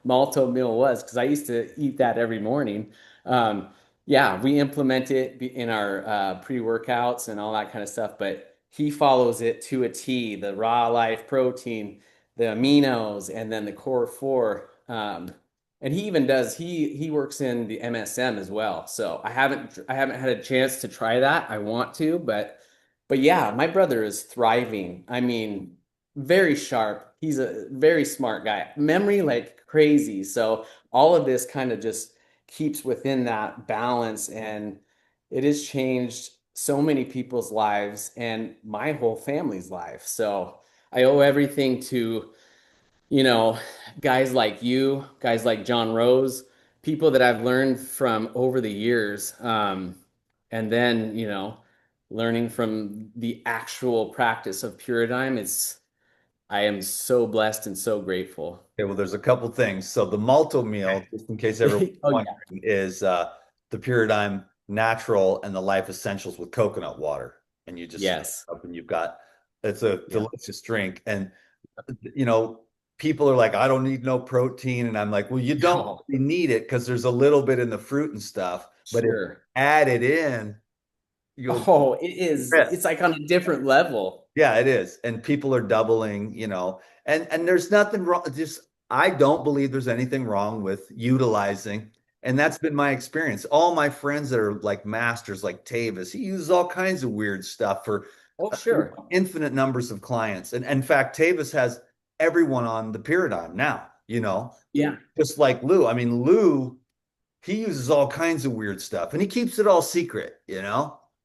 malto meal was, because I used to eat that every morning. Um, yeah, we implement it in our pre-workouts and all that kind of stuff, but he follows it to a T, the raw life protein, the aminos, and then the core four. And he even does he works in the MSM as well. So I haven't had a chance to try that. I want to, but yeah, my brother is thriving. I mean, very sharp. He's a very smart guy. Memory like crazy. So all of this kind of just keeps within that balance, and it has changed so many people's lives and my whole family's life. So I owe everything to you know, guys like you, guys like John Rose, people that I've learned from over the years. And then, learning from the actual practice of Puridyme, I am so blessed and so grateful. Okay, well, there's a couple things. So the malto meal, just in case everyone's Oh yeah. wondering, is the Puridyme Natural and the Life Essentials with coconut water. And you just Yes. up and you've got it's a Yeah. delicious drink. And you know, people are like, I don't need no protein. And I'm like, well, you don't No, really need it because there's a little bit in the fruit and stuff. But if you sure. add it in, you'll Oh, it is. rip. It's like on a different level. Yeah, it is. And people are doubling, and there's nothing wrong. Just I don't believe there's anything wrong with utilizing. And that's been my experience. All my friends that are like masters, like Tavis, he uses all kinds of weird stuff for Oh, sure. infinite numbers of clients. And in fact, Tavis has everyone on the paradigm now, Yeah. just like Lou. I mean, Lou, he uses all kinds of weird stuff and he keeps it all secret,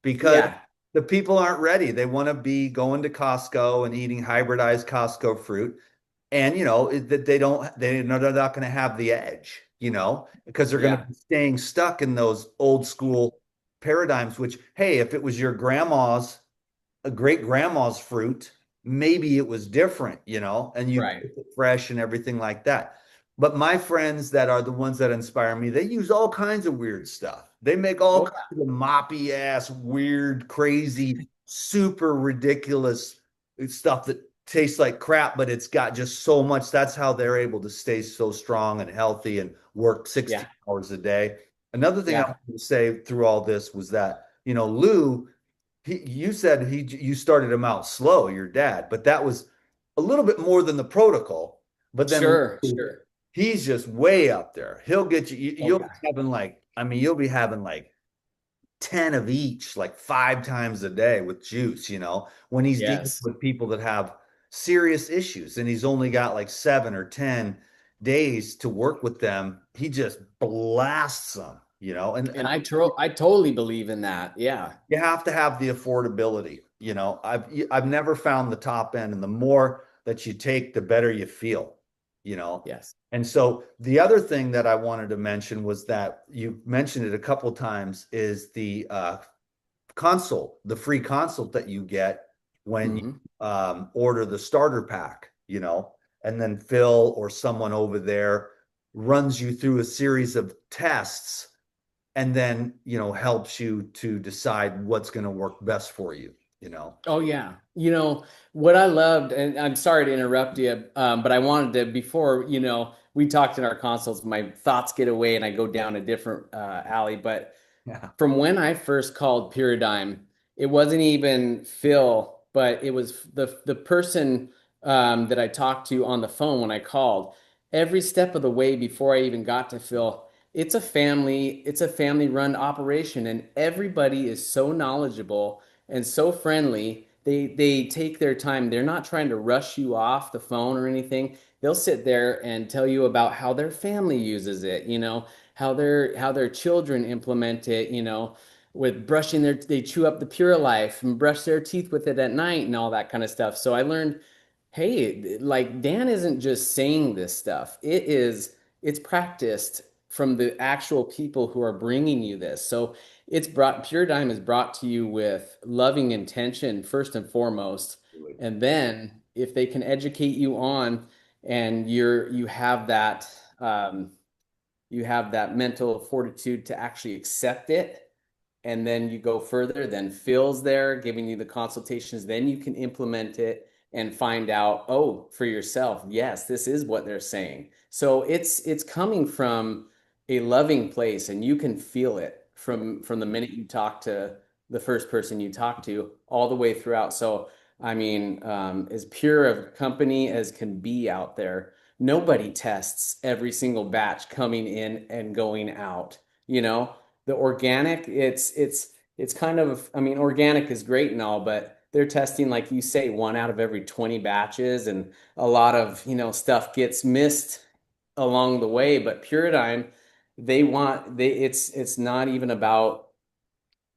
because Yeah. the people aren't ready. They want to be going to Costco and eating hybridized Costco fruit. And, that they're not going to have the edge, because they're going to Yeah. be staying stuck in those old school paradigms, which, hey, if it was your grandma's a great grandma's fruit, maybe it was different, and you Right. cook it fresh and everything like that. But my friends that are the ones that inspire me, they use all kinds of weird stuff. They make all Oh, kinds of moppy ass, weird, crazy, super ridiculous stuff that tastes like crap, but it's got just so much. That's how they're able to stay so strong and healthy and work yeah. 16 hours a day. Another thing I Yeah. wanted to say through all this was that, Lou you said you started him out slow, your dad, but that was a little bit more than the protocol. But then Sure, sure. he's just way up there. He'll get you, Oh you'll be yeah. having like, I mean, you'll be having like 10 of each, like 5 times a day with juice, when he's dealing Yes. with people that have serious issues and he's only got like 7 or 10 days to work with them. He just blasts them, And and I totally believe in that. Yeah. you have to have the affordability. I've never found the top end, and the more that you take, the better you feel, you know. Yes. And so the other thing that I wanted to mention was that you mentioned it a couple times is the consult, the free consult that you get when you Hmm. order the starter pack, and then Phil or someone over there runs you through a series of tests and then helps you to decide what's going to work best for you. Oh yeah. What I loved, and I'm sorry to interrupt you, but I wanted to before, we talked in our consults, my thoughts get away and I go down a different alley. But Yeah. from when I first called Paradigm, it wasn't even Phil, but it was the person that I talked to on the phone when I called. Every step of the way before I even got to Phil, it's a family run operation, and everybody is so knowledgeable and so friendly. They take their time. They're not trying to rush you off the phone or anything. They'll sit there and tell you about how their family uses it, how their children implement it, with brushing they chew up the Pure Life and brush their teeth with it at night and all that kind of stuff. So I learned, hey, like Dan isn't just saying this stuff. It's practiced from the actual people who are bringing you this. So Pure Dime is brought to you with loving intention first and foremost. And then if they can educate you on and um, you have that mental fortitude to actually accept it, and then you go further, then Phil's there giving you the consultations, then you can implement it and find out, oh, for yourself, yes, this is what they're saying. So it's coming from a loving place, and you can feel it from the minute you talk to the first person you talk to all the way throughout. So I mean, as pure of a company as can be out there, nobody tests every single batch coming in and going out. The organic, it's kind of, I mean, organic is great and all, but they're testing, like you say, one out of every 20 batches, and a lot of, stuff gets missed along the way. But Puridyne, it's not even about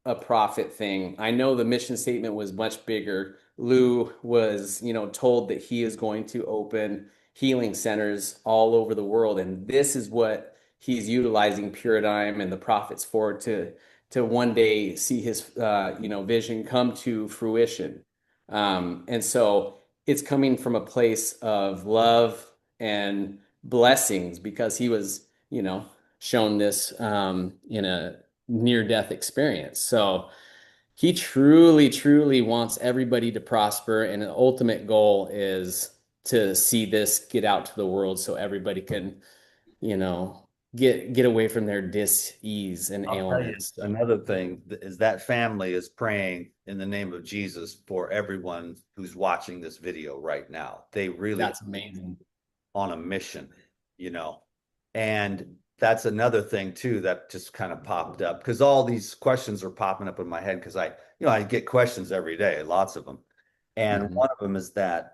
a profit thing. I know the mission statement was much bigger. Lou was, told that he is going to open healing centers all over the world, and this is what he's utilizing Puridyme and the profits for to one day see his vision come to fruition. And so it's coming from a place of love and blessings because he was, shown this in a near death experience. So he truly, truly wants everybody to prosper. And an ultimate goal is to see this get out to the world so everybody can, you know, get away from their dis-ease and I'll tell you ailments. So another thing is that family is praying in the name of Jesus for everyone who's watching this video right now. They really that's amazing. on a mission, you know. And that's another thing too that just kind of popped up because all these questions are popping up in my head because I get questions every day, lots of them. And Hmm. one of them is that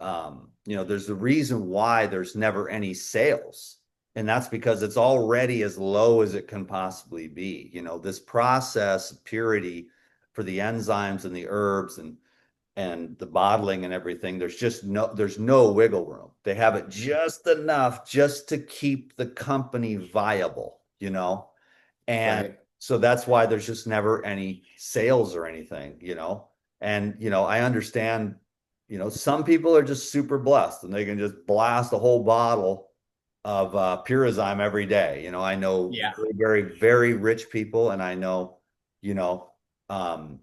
there's a reason why there's never any sales. And that's because it's already as low as it can possibly be. This process of purity for the enzymes and the herbs and the bottling and everything, there's no wiggle room. They have it just enough just to keep the company viable. And Right. so that's why there's just never any sales or anything. And I understand, some people are just super blessed and they can just blast a whole bottle of Purazyme every day. I know Yeah. very, very, very rich people, and I know, you know, um,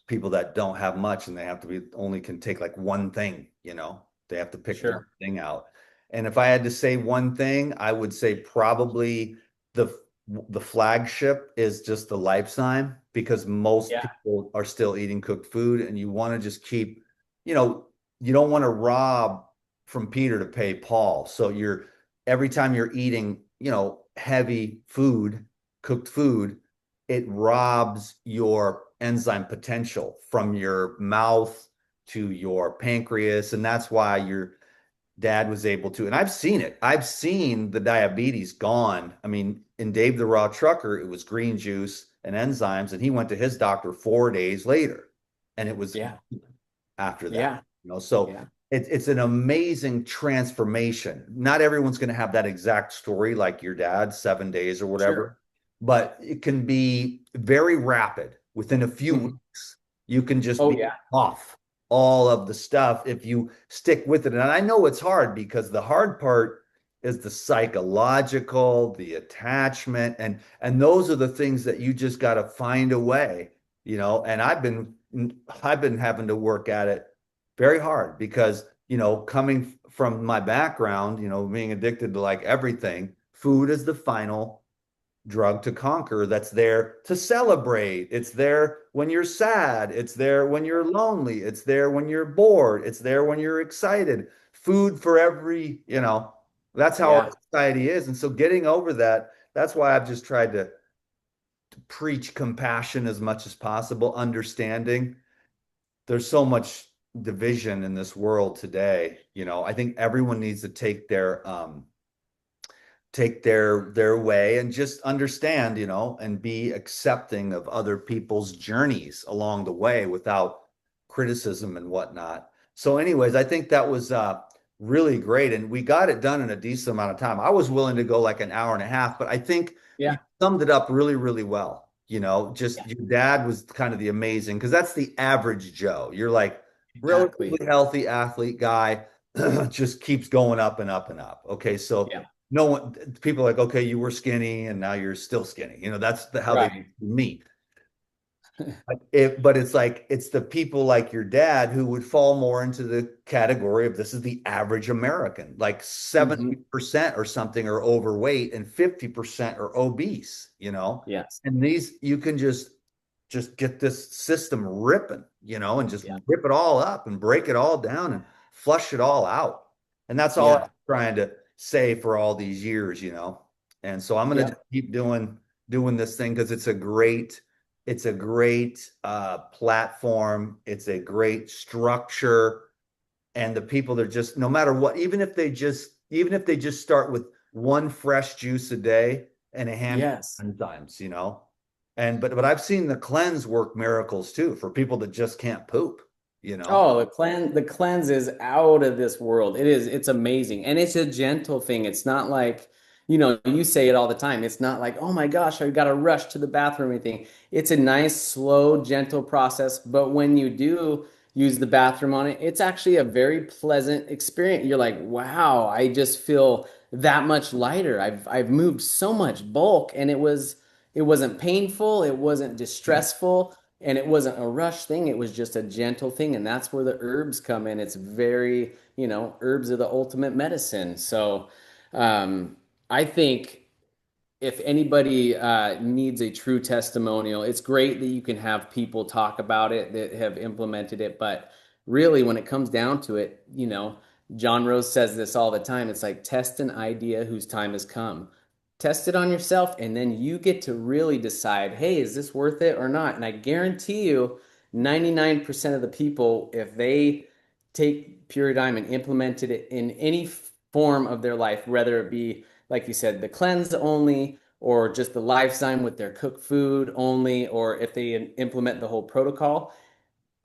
people that don't have much and they have to be only can take like one thing. They have to pick one Sure. thing out. And if I had to say one thing, I would say probably the the flagship is just the lifetime because most Yeah, people are still eating cooked food and you want to just keep, you know, you don't want to rob from Peter to pay Paul. So you're every time you're eating, heavy food, cooked food, it robs your enzyme potential from your mouth to your pancreas. And that's why your dad was able to, and I've seen it. I've seen the diabetes gone. I mean, in Dave the Raw Trucker, it was green juice and enzymes, and he went to his doctor 4 days later, and it was yeah, after that. yeah, So yeah. it's an amazing transformation. Not everyone's going to have that exact story like your dad, 7 days or whatever, Sure. but it can be very rapid. Within a few Mhm. weeks, you can just Oh be yeah, off all of the stuff if you stick with it. And I know it's hard because the hard part is the psychological, the attachment, and those are the things that you just got to find a way, and I've been having to work at it very hard because, coming from my background, being addicted to like everything, food is the final drug to conquer that's there to celebrate. It's there when you're sad. It's there when you're lonely. It's there when you're bored. It's there when you're excited. Food for that's how our yeah, society is. And so getting over that, that's why I've just tried to preach compassion as much as possible, understanding there's so much division in this world today. I think everyone needs to take their way and just understand, and be accepting of other people's journeys along the way without criticism and whatnot. So, anyways, I think that was really great, and we got it done in a decent amount of time. I was willing to go like an hour and a half, but I think you yeah, summed it up really, really well. Just yeah. your dad was kind of the amazing because that's the average Joe. You're like Exactly. relatively healthy athlete guy, just keeps going up and up and up. Okay, so Yeah. no one people are like, okay, you were skinny and now you're still skinny. That's how they Right. meet. But it's like it's the people like your dad who would fall more into the category of this is the average American. Like Hmm. 70% or something are overweight and 50% are obese, Yes. And these you can just get this system ripping, and just Yeah. rip it all up and break it all down and flush it all out. And that's all I'm Yeah. trying to say for all these years. And so I'm gonna Yeah. just keep doing this thing because it's a great platform. It's a great structure. And the people that just, no matter what, even if they just start with one fresh juice a day and a handful Yes. of enzymes. But I've seen the cleanse work miracles too for people that just can't poop. Oh, the cleanse is out of this world. It's amazing. And it's a gentle thing. It's not like, you say it all the time. It's not like, oh my gosh, I got to rush to the bathroom or anything. It's a nice, slow, gentle process. But when you do use the bathroom on it, it's actually a very pleasant experience. You're like, wow, I just feel that much lighter. I've moved so much bulk and it wasn't painful, it wasn't distressful. And it wasn't a rush thing, it was just a gentle thing. And that's where the herbs come in. It's very, herbs are the ultimate medicine. So I think if anybody needs a true testimonial, it's great that you can have people talk about it that have implemented it. But really, when it comes down to it, John Rose says this all the time. It's like test an idea whose time has come. Test it on yourself, and then you get to really decide, hey, is this worth it or not? And I guarantee you, 99% of the people, if they take Puridyme and implemented it in any form of their life, whether it be like you said, the cleanse only, or just the lifetime with their cooked food only, or if they implement the whole protocol,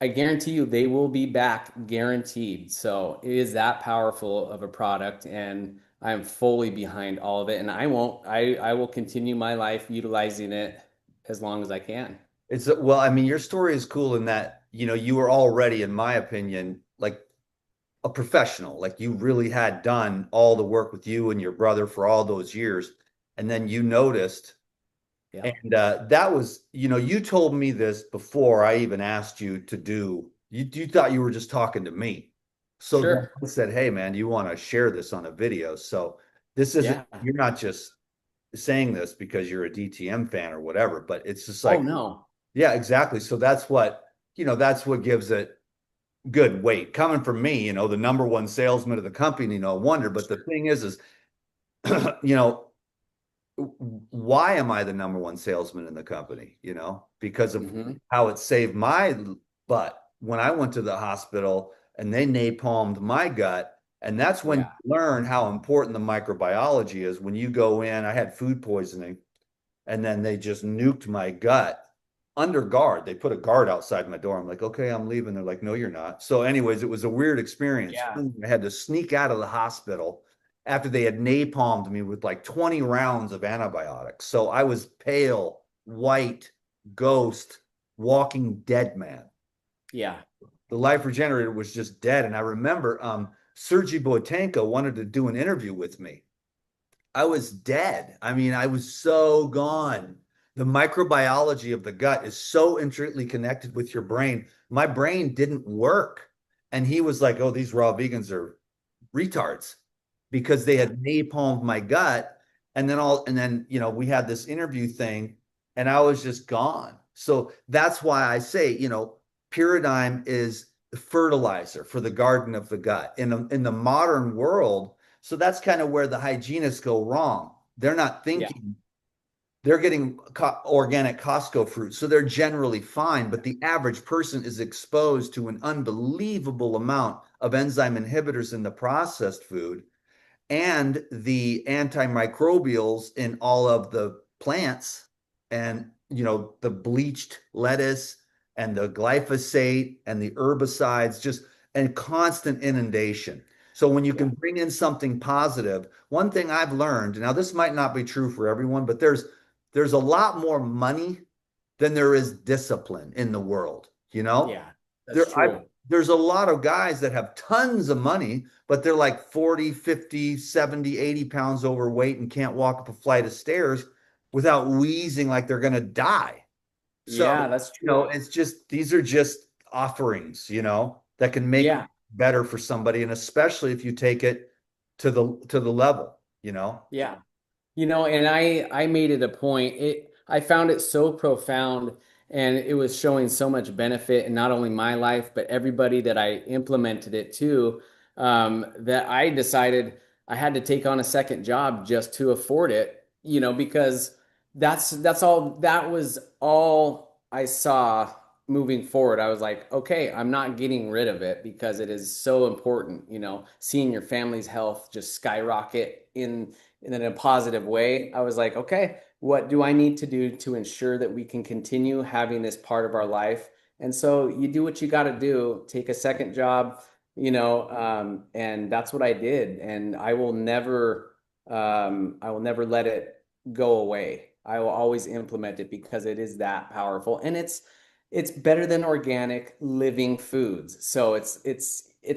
I guarantee you they will be back guaranteed. So it is that powerful of a product, and I'm fully behind all of it. And I will continue my life utilizing it as long as I can. Well, I mean, your story is cool in that, you were already, in my opinion, like a professional. Like you really had done all the work with you and your brother for all those years. And then you noticed, Yeah. and that was, you told me this before I even asked you to do, you thought you were just talking to me. So then Sure. I said, hey, man, do you want to share this on a video? So this isn't, Yeah. you're not just saying this because you're a DTM fan or whatever, but it's just Oh like, no. yeah, exactly. So that's what, that's what gives it good weight. Coming from me, the number one salesman of the company, no wonder. But the thing is, you know, why am I the number one salesman in the company? Because of Hmm. how it saved my butt when I went to the hospital and they napalmed my gut. And that's when Yeah. you learn how important the microbiology is. When you go in, I had food poisoning and then they just nuked my gut under guard. They put a guard outside my door. I'm like, okay, I'm leaving. They're like, no, you're not. So, anyways, it was a weird experience. Yeah. I had to sneak out of the hospital after they had napalmed me with like 20 rounds of antibiotics. So I was pale, white, ghost, walking dead man. Yeah. The life regenerator was just dead. And I remember Sergey Boytenko wanted to do an interview with me. I was dead. I mean, I was so gone. The microbiology of the gut is so intricately connected with your brain. My brain didn't work. And he was like, oh, these raw vegans are retards because they Yeah. had napalmed my gut. And then we had this interview thing and I was just gone. So that's why I say, Pyridine is the fertilizer for the garden of the gut. In the modern world, so that's kind of where the hygienists go wrong. They're not Yeah. thinking, they're getting organic Costco fruit. So they're generally fine, but the average person is exposed to an unbelievable amount of enzyme inhibitors in the processed food and the antimicrobials in all of the plants and the bleached lettuce and the glyphosate and the herbicides just and constant inundation. So when you Yeah. can bring in something positive, one thing I've learned, now this might not be true for everyone, but there's a lot more money than there is discipline in the world, Yeah. That's true. there's a lot of guys that have tons of money, but they're like 40, 50, 70, 80 pounds overweight and can't walk up a flight of stairs without wheezing like they're going to die. So, Yeah, that's true. it's just, these are just offerings, that can make Yeah. better for somebody. And especially if you take it to the level. Yeah. And I made it a point. I found it so profound and it was showing so much benefit in not only my life, but everybody that I implemented it to, that I decided I had to take on a second job just to afford it, because that was all I saw moving forward. I was like, okay, I'm not getting rid of it because it is so important, seeing your family's health just skyrocket in a positive way. I was like, okay, what do I need to do to ensure that we can continue having this part of our life? And so you do what you got to do, take a second job, and that's what I did. And I will never let it go away. I will always implement it because it is that powerful, and it's better than organic living foods. So it's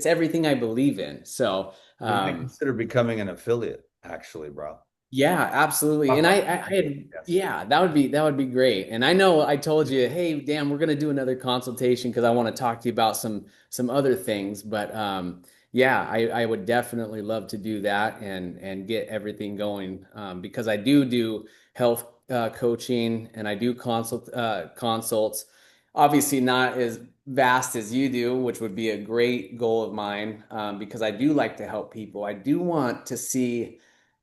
everything I believe in. So You might consider becoming an affiliate, actually, bro. yeah, absolutely. Talk And about I had, yes. yeah, that would be great. And I know I told you, hey, Dan, we're gonna do another consultation because I want to talk to you about some other things. But yeah, I would definitely love to do that and get everything going because I do health coaching and I do consults. Obviously, not as vast as you do, which would be a great goal of mine because I do like to help people. I do want to see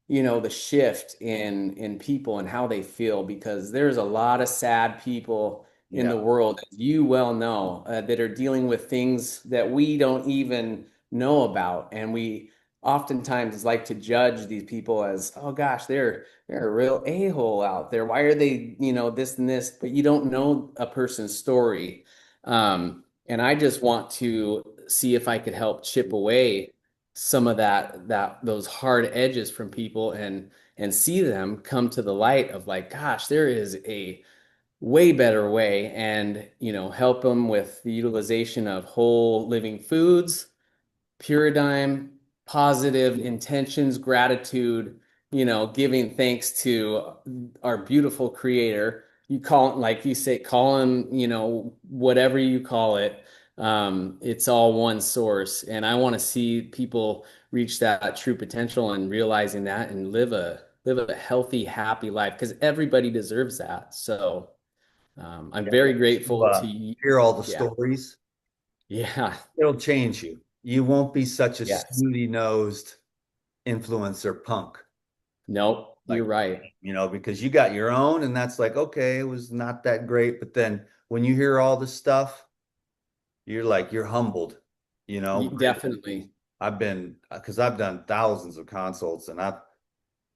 the shift in people and how they feel because there's a lot of sad people in Yeah. the world, as you well know, that are dealing with things that we don't even know about, and we oftentimes like to judge these people as, oh gosh, they're a real a-hole out there. Why are they, this and this? But you don't know a person's story. And I just want to see if I could help chip away some of those hard edges from people and see them come to the light of like, gosh, there is a way better way, and help them with the utilization of whole living foods, paradigm, positive intentions, gratitude, giving thanks to our beautiful creator. You call it, like you say, call him, whatever you call it. It's all one source. And I want to see people reach that true potential and realizing that and live a healthy, happy life because everybody deserves that. So I'm Yeah, very to, grateful to you. hear all the Yeah. stories, Yeah. it'll change you. You won't be such a Yes. snooty-nosed influencer punk. Nope. You're Like, right. because you got your own, and that's like, okay, it was not that great. But then when you hear all this stuff, you're like, you're humbled, really. Definitely. Because I've done thousands of consults, and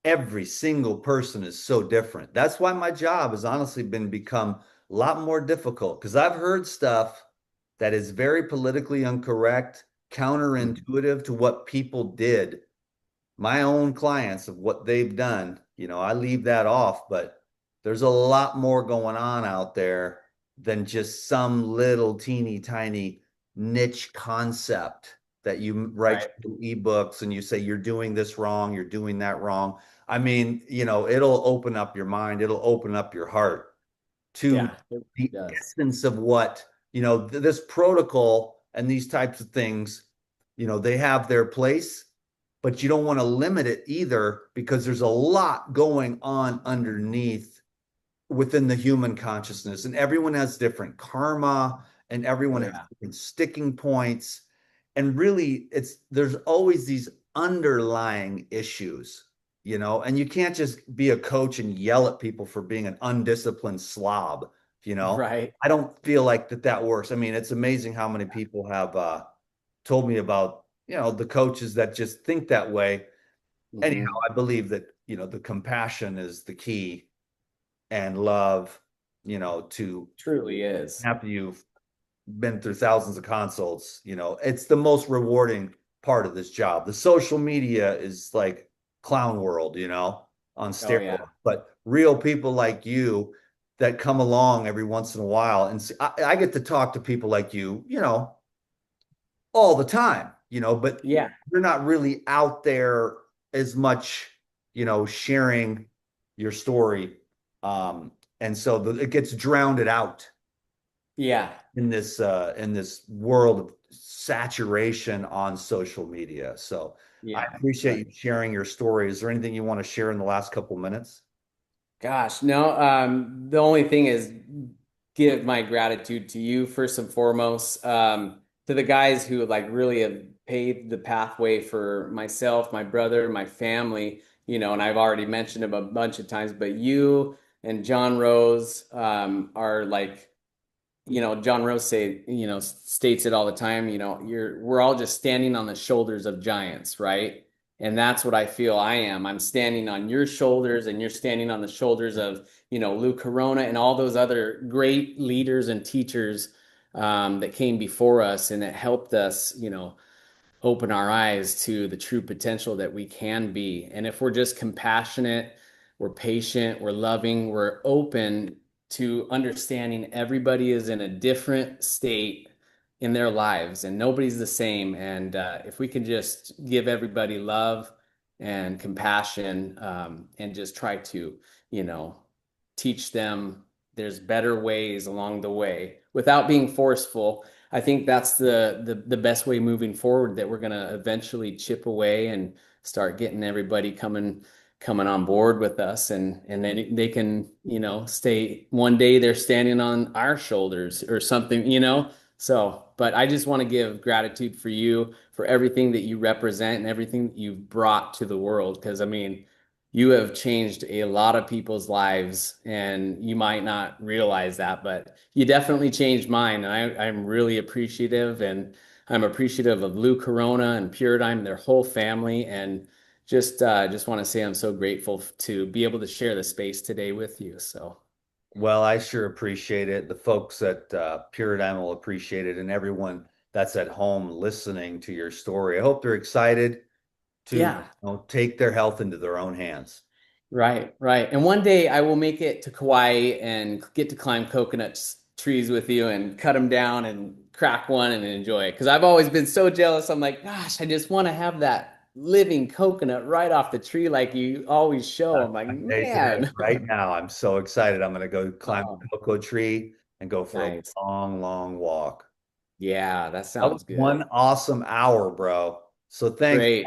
every single person is so different. That's why my job has honestly been become a lot more difficult because I've heard stuff that is very politically incorrect, Mhm. counterintuitive to what people did, my own clients of what they've done. I leave that off, but there's a lot more going on out there than just some little teeny tiny niche concept that you write Right. ebooks and you say you're doing this wrong, you're doing that wrong. I mean, it'll open up your mind, it'll open up your heart to Yeah, it the does. essence of what, this protocol and these types of things, they have their place, but you don't want to limit it either because there's a lot going on underneath within the human consciousness, and everyone has different karma and Oh everyone has yeah. different sticking points. And really, there's always these underlying issues, and you can't just be a coach and yell at people for being an undisciplined slob, you know. Right. I don't feel like that works. I mean, it's amazing how many people have told me about, the coaches that just think that way. Anyhow, Hmm. I believe that, the compassion is the key, and love, to Truly is. after you've been through thousands of consults, it's the most rewarding part of this job. The social media is like clown world, on Oh steroids, yeah. but real people like you that come along every once in a while. And see, I get to talk to people like you, all the time, but Yeah. you're not really out there as much, sharing your story. Um, and so it gets drowned out Yeah. in this world of saturation on social media. So I Yeah. appreciate Right. you sharing your story. Is there anything you want to share in the last couple minutes? Gosh, no, the only thing is give my gratitude to you first and foremost, to the guys who like really have paved the pathway for myself, my brother, my family, and I've already mentioned him a bunch of times, but you and John Rose, are like, John Rose states it all the time, we're all just standing on the shoulders of giants, right? And that's what I feel I am. I'm standing on your shoulders and you're standing on the shoulders of, Lou Corona and all those other great leaders and teachers that came before us and that helped us, open our eyes to the true potential that we can be. And if we're just compassionate, we're patient, we're loving, we're open to understanding everybody is in a different state in their lives and nobody's the same. And if we can just give everybody love and compassion, and just try to, you know, teach them there's better ways along the way without being forceful. I think that's the best way moving forward that we're going to eventually chip away and start getting everybody coming on board with us and then they can, stay one day they're standing on our shoulders or something, So, but I just want to give gratitude for you for everything that you represent and everything that you've brought to the world because I mean, you have changed a lot of people's lives and you might not realize that, but you definitely changed mine. And I'm really appreciative and I'm appreciative of Lou Corona and Puradyne and their whole family. And just want to say I'm so grateful to be able to share the space today with you. So Well, I sure appreciate it. The folks at Pure will appreciate it, and everyone that's at home listening to your story. I hope they're excited to, yeah. take their health into their own hands. Right, right. And one day I will make it to Kauai and get to climb trees with you and cut them down and crack one and enjoy it. Because I've always been so jealous. I'm like, gosh, I just want to have that living coconut right off the tree like you always show. I'm like, I'm taking it man. right now. I'm so excited. I'm going to go climb Oh, a cocoa tree and go for a nice. long, long walk. Yeah, that That was sounds good. one awesome hour, bro. So thanks. Great.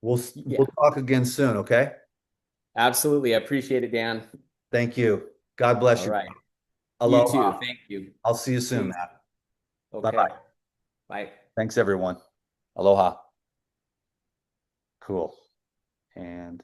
We'll Yeah, we'll talk again soon, okay? Absolutely. I appreciate it, Dan. Thank you. God bless All you. right. You too. Aloha. Thank you. I'll see you See soon, you. Matt. Bye Okay. bye. Bye. Thanks, everyone. Aloha. Cool. And